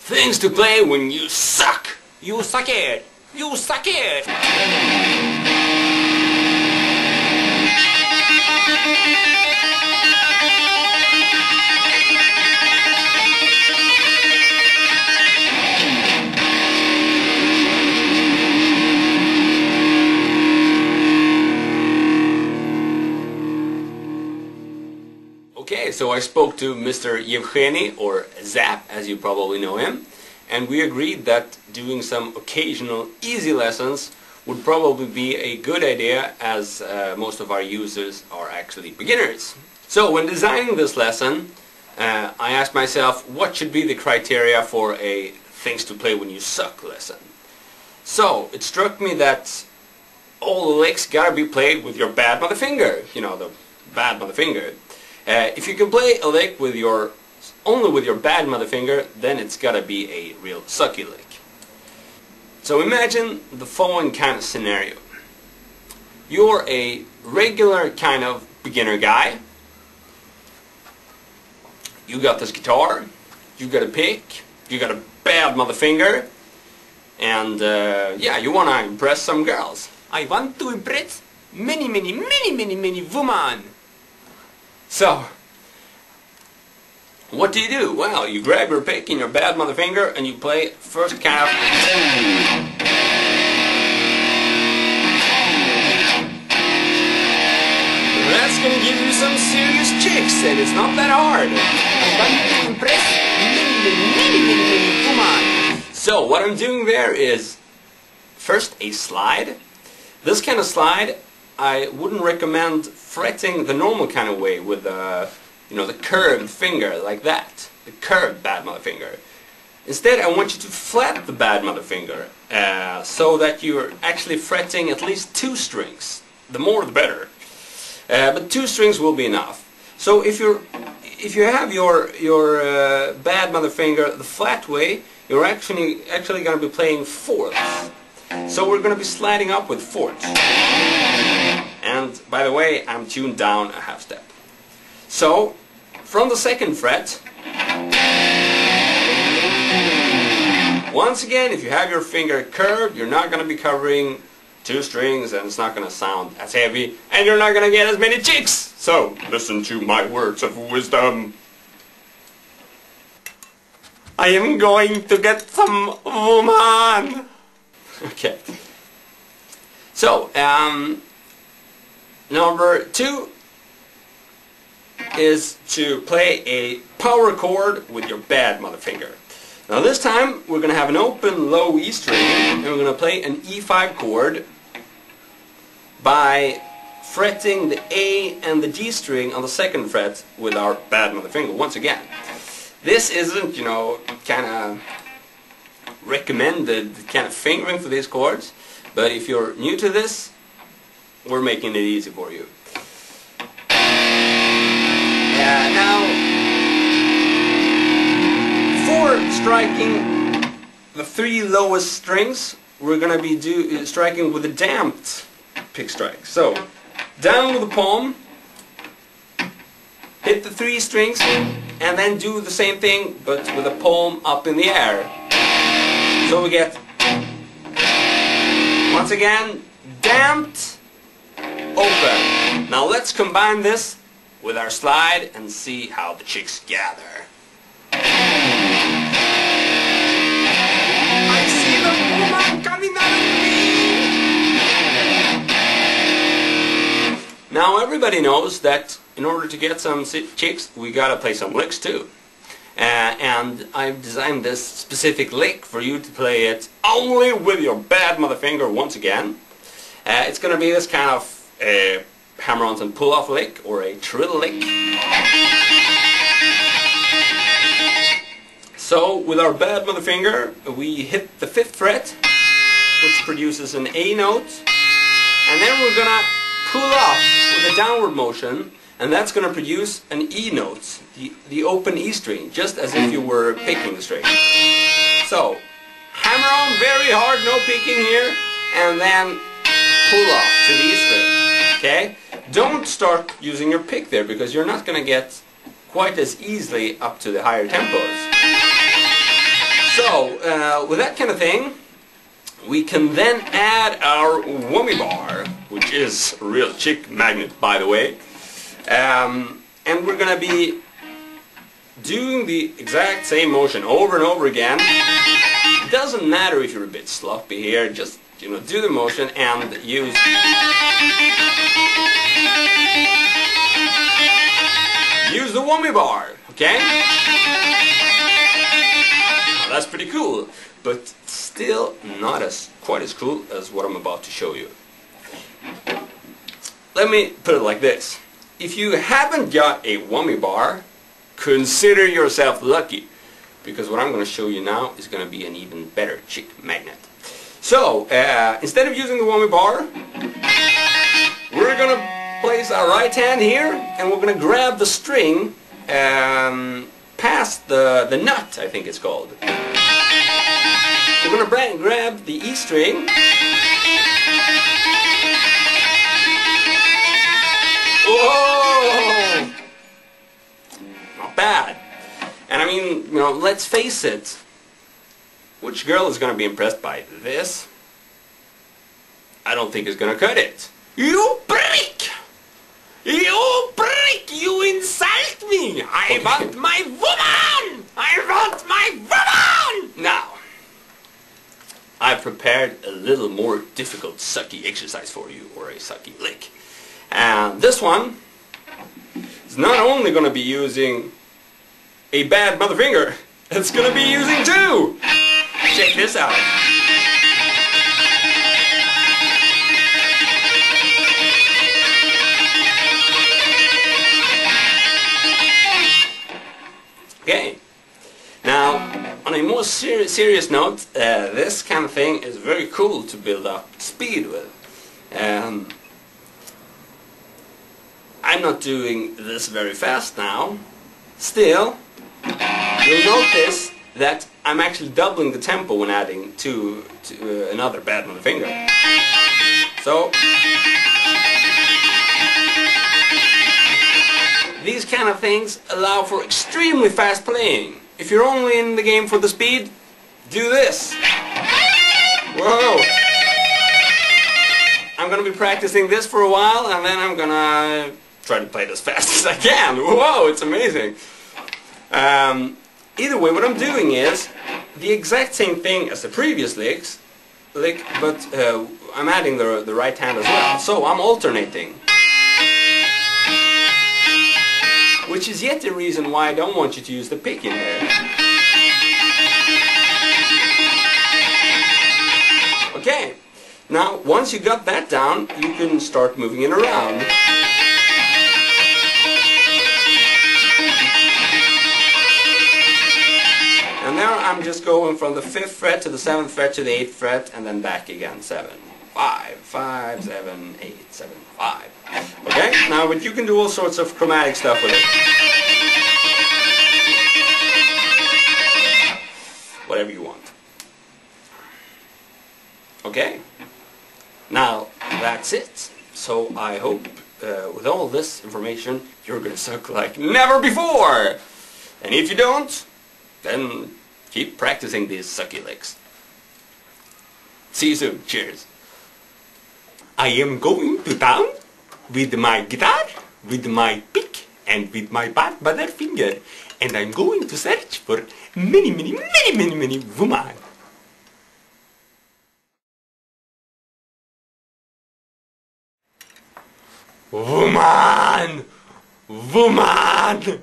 Things to play when you suck. You suck it. You suck it. Okay, so I spoke to Mr. Yevgeny, or Zap, as you probably know him, and we agreed that doing some occasional easy lessons would probably be a good idea, as most of our users are actually beginners. So when designing this lesson, I asked myself what should be the criteria for a things to play when you suck lesson. So it struck me that all the licks gotta be played with your bad mother finger, you know, the bad mother finger. If you can play a lick with only with your bad mother finger, then it's gotta be a real sucky lick. So imagine the following kind of scenario. You're a regular kind of beginner guy. You got this guitar, you got a pick, you got a bad mother finger, and yeah, you wanna impress some girls. I want to impress many women. So, what do? Well, you grab your pick and your bad mother finger and you play first kind of... That's gonna give you some serious chicks, and it's not that hard. I want to impress many women. So, what I'm doing there is first a slide. This kind of slide I wouldn't recommend fretting the normal kind of way with you know, the curved finger like that, the curved bad mother finger. Instead, I want you to flat the bad mother finger so that you're actually fretting at least 2 strings. The more the better, but 2 strings will be enough. So if you have your bad mother finger the flat way, you're actually going to be playing fourths. So we're going to be sliding up with fourths. And by the way, I'm tuned down a half step. So from the 2nd fret, once again, if you have your finger curved, you're not going to be covering 2 strings, and it's not going to sound as heavy, and you're not going to get as many chicks. So listen to my words of wisdom. I am going to get some woman. Okay. So, number 2 is to play a power chord with your bad mother finger. Now this time we're going to have an open low E string, and we're going to play an E5 chord by fretting the A and the G string on the 2nd fret with our bad mother finger once again. This isn't, you know, kind of recommended kind of fingering for these chords, but if you're new to this, we're making it easy for you. Now, before striking the 3 lowest strings, we're going to be striking with a damped pick strike. So, down with the palm, hit the 3 strings, and then do the same thing, but with the palm up in the air. So we get, once again, damped, open. Now let's combine this with our slide and see how the chicks gather. I see the woman coming out of me! Now everybody knows that in order to get some chicks, we gotta play some licks too. And I've designed this specific lick for you to play it only with your bad mother finger once again. It's going to be this kind of hammer-ons and pull-off lick, or a trill lick. So with our bad mother finger, we hit the 5th fret, which produces an A note, and then we're going to pull off with a downward motion, and that's going to produce an E note, the open E string, just as if you were picking the string. So, hammer on very hard, no picking here, and then pull off to the E string. Okay? Don't start using your pick there, because you're not going to get quite as easily up to the higher tempos. So, with that kind of thing, we can then add our whammy bar, which is a real chick magnet, by the way. And we're gonna be doing the exact same motion over and over again. It doesn't matter if you're a bit sloppy here, just, you know, do the motion and use the whammy bar, okay? Now, that's pretty cool, but still not quite as cool as what I'm about to show you. Let me put it like this. If you haven't got a whammy bar, consider yourself lucky, because what I'm going to show you now is going to be an even better chick magnet. So, instead of using the whammy bar, we're going to place our right hand here, and we're going to grab the string past the nut, I think it's called. We're going to grab the E string. Whoa! Not bad. And I mean, you know, let's face it. Which girl is going to be impressed by this? I don't think it's going to cut it. You prick! You prick! You insult me! I want my woman! I want my woman! Now, I've prepared a little more difficult sucky exercise for you, or a sucky lick. And this one is not only going to be using a bad mother finger, it's going to be using two! Check this out. Okay. Now, on a more serious note, this kind of thing is very cool to build up speed with. I'm not doing this very fast now. Still, you'll notice that I'm actually doubling the tempo when adding to another bad mother finger. So, these kind of things allow for extremely fast playing. If you're only in the game for the speed, do this. Whoa! I'm gonna be practicing this for a while, and then I'm gonna try to play it as fast as I can. Whoa, it's amazing. Either way, what I'm doing is the exact same thing as the previous lick, but I'm adding the right hand as well. So I'm alternating. Which is yet the reason why I don't want you to use the pick in here. Okay, now once you got that down, you can start moving it around. And there I'm just going from the 5th fret to the 7th fret to the 8th fret and then back again. 7, 5, 5, 7, 8, 7, 5. Okay, now but you can do all sorts of chromatic stuff with it. Whatever you want. Okay, now that's it. So I hope with all this information you're gonna suck like never before. And if you don't, then keep practicing these sucky licks. See you soon. Cheers. I am going to town with my guitar, with my pick, and with my bad mother finger. And I'm going to search for many women. Woman! Woman!